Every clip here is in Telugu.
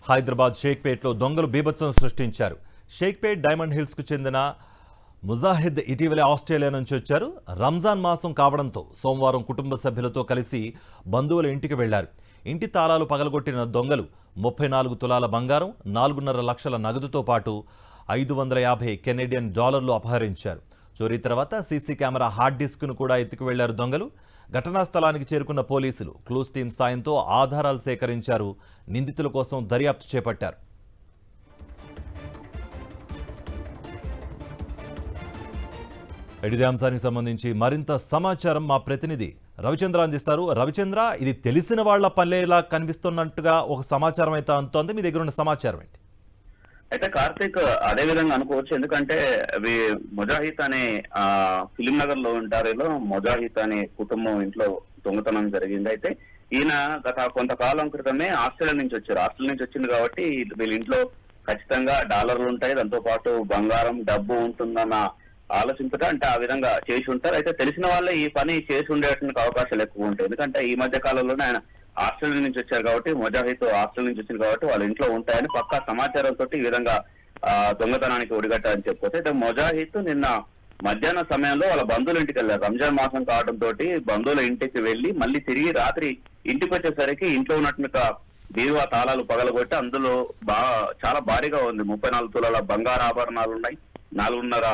హైదరాబాద్ షేక్పేట్లో దొంగలు బీభత్సం సృష్టించారు. షేక్పేట్ డైమండ్ హిల్స్కు చెందిన ముజాహిద్ ఇటీవలే ఆస్ట్రేలియా నుంచి వచ్చారు. రంజాన్ మాసం కావడంతో సోమవారం కుటుంబ సభ్యులతో కలిసి బంధువుల ఇంటికి వెళ్లారు. ఇంటి తాళాలు పగలగొట్టిన దొంగలు 34 తులాల బంగారం, 4.5 లక్షల నగదుతో పాటు 550 కెనడియన్ డాలర్లు అపహరించారు. చోరీ తర్వాత సీసీ కెమెరా హార్డ్ డిస్క్ను కూడా ఎత్తుకు వెళ్లారు దొంగలు. ఘటనా స్థలానికి చేరుకున్న పోలీసులు క్లూస్ టీం సాయంతో ఆధారాలు సేకరించారు. నిందితుల కోసం దర్యాప్తు చేపట్టారు. ఇదే అంశానికి సంబంధించి మరింత సమాచారం మా ప్రతినిధి రవిచంద్ర అందిస్తారు. రవిచంద్ర, ఇది తెలిసిన వాళ్ల పల్లెలా కనిపిస్తున్నట్టుగా ఒక సమాచారం అయితే అంతోంది. మీ దగ్గర ఉన్న సమాచారం ఏంటి? అయితే కార్తీక్, అదే విధంగా అనుకోవచ్చు. ఎందుకంటే ముజాహిద్ అనే ఫిలిం నగర్ లో ఉంటారు. ముజాహిద్ అనే కుటుంబం ఇంట్లో దొంగతనం జరిగింది. అయితే ఈయన గత కొంతకాలం క్రితమే ఆస్ట్రేలియా నుంచి వచ్చారు. ఆస్ట్రేలియా నుంచి వచ్చింది కాబట్టి వీళ్ళ ఇంట్లో ఖచ్చితంగా డాలర్లు ఉంటాయి, దాంతో పాటు బంగారం, డబ్బు ఉంటుందన్న ఆలోచించట, అంటే ఆ విధంగా చేసి ఉంటారు. అయితే తెలిసిన వాళ్ళే ఈ పని చేసి ఉండేటువంటి అవకాశాలు ఎక్కువ ఉంటాయి. ఎందుకంటే ఈ మధ్య కాలంలోనే ఆయన ఆస్ట్రేలియా నుంచి వచ్చారు కాబట్టి, ముజాహిద్ ఆస్ట్రేలియా నుంచి వచ్చింది కాబట్టి వాళ్ళ ఇంట్లో ఉంటాయని పక్కా సమాచారంతో ఈ విధంగా దొంగతనానికి ఒడిగట్టారని చెప్పుకోవచ్చు. అయితే ముజాహిద్ నిన్న మధ్యాహ్న సమయంలో వాళ్ళ బంధువుల ఇంటికి వెళ్ళారు. రంజాన్ మాసం కావడంతో బంధువుల ఇంటికి వెళ్లి మళ్ళీ తిరిగి రాత్రి ఇంటికి వచ్చేసరికి ఇంట్లో ఉన్నటువంటి బీరువా తాళాలు పగలగొట్టి అందులో చాలా భారీగా ఉంది. 34 తులాల బంగారు ఆభరణాలు ఉన్నాయి, 4.5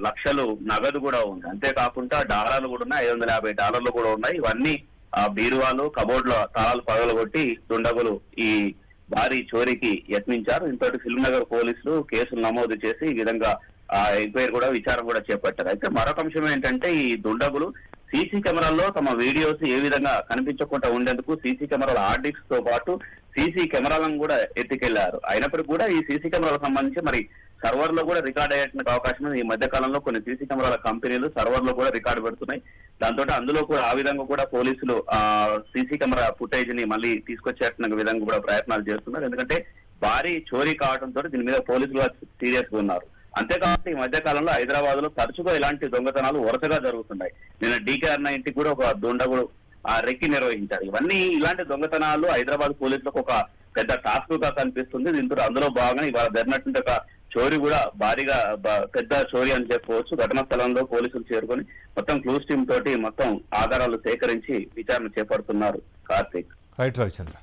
లక్షలు నగదు కూడా ఉంది. అంతేకాకుండా డాలర్లు కూడా ఉన్నాయి, 550 డాలర్లు కూడా ఉన్నాయి. ఇవన్నీ బీరువాలు, కబోర్డ్ల తాళాలు పగలగొట్టి దుండగులు ఈ భారీ చోరీకి యత్నించారు. ఇంతటి ఫిల్మ్ నగర్ పోలీసులు కేసులు నమోదు చేసి ఈ విధంగా ఎంక్వైరీ కూడా విచారణ కూడా చేపట్టారు. అయితే మరొక అంశం ఏంటంటే, ఈ దుండగులు సీసీ కెమెరాల్లో తమ వీడియోస్ ఏ విధంగా కనిపించకుండా ఉండేందుకు సీసీ కెమెరాల హార్డ్ డిస్క్ తో పాటు సీసీ కెమెరాలను కూడా ఎత్తుకెళ్లారు. అయినప్పటికీ కూడా ఈ సీసీ కెమెరాలకు సంబంధించి మరి సర్వర్ లో కూడా రికార్డ్ అయ్యేటువంటి అవకాశం ఉంది. ఈ మధ్య కాలంలో కొన్ని సీసీ కెమెరాల కంపెనీలు సర్వర్ లో కూడా రికార్డు పెడుతున్నాయి. దాంతో అందులో కూడా ఆ విధంగా కూడా పోలీసులు సీసీ కెమెరా ఫుటేజ్ ని మళ్ళీ తీసుకొచ్చేటువంటి విధంగా కూడా ప్రయత్నాలు చేస్తున్నారు. ఎందుకంటే భారీ చోరీ కావడంతో దీని మీద పోలీసులు సీరియస్ గా ఉన్నారు. అంతేకాకుండా ఈ మధ్య కాలంలో హైదరాబాద్ లో తరచుగా ఇలాంటి దొంగతనాలు వరుసగా జరుగుతున్నాయి. నిన్న డీకేఆర్ ఇంటికి కూడా ఒక దుండగుడు రెక్కి నిర్వహించారు. ఇవన్నీ ఇలాంటి దొంగతనాలు హైదరాబాద్ పోలీసులకు ఒక పెద్ద టాస్క్ గా కనిపిస్తుంది. దీంతో అందులో భాగంగా ఇవాళ జరిగినటువంటి ఒక చోరీ కూడా భారీగా పెద్ద చోరీ అని చెప్పుకోవచ్చు. ఘటనా స్థలంలో పోలీసులు చేరుకొని మొత్తం క్లూస్ టీమ్ తోటి మొత్తం ఆధారాలు సేకరించి విచారణ చేపడుతున్నారు. కార్తీక్. రైట్ రవిచంద్ర.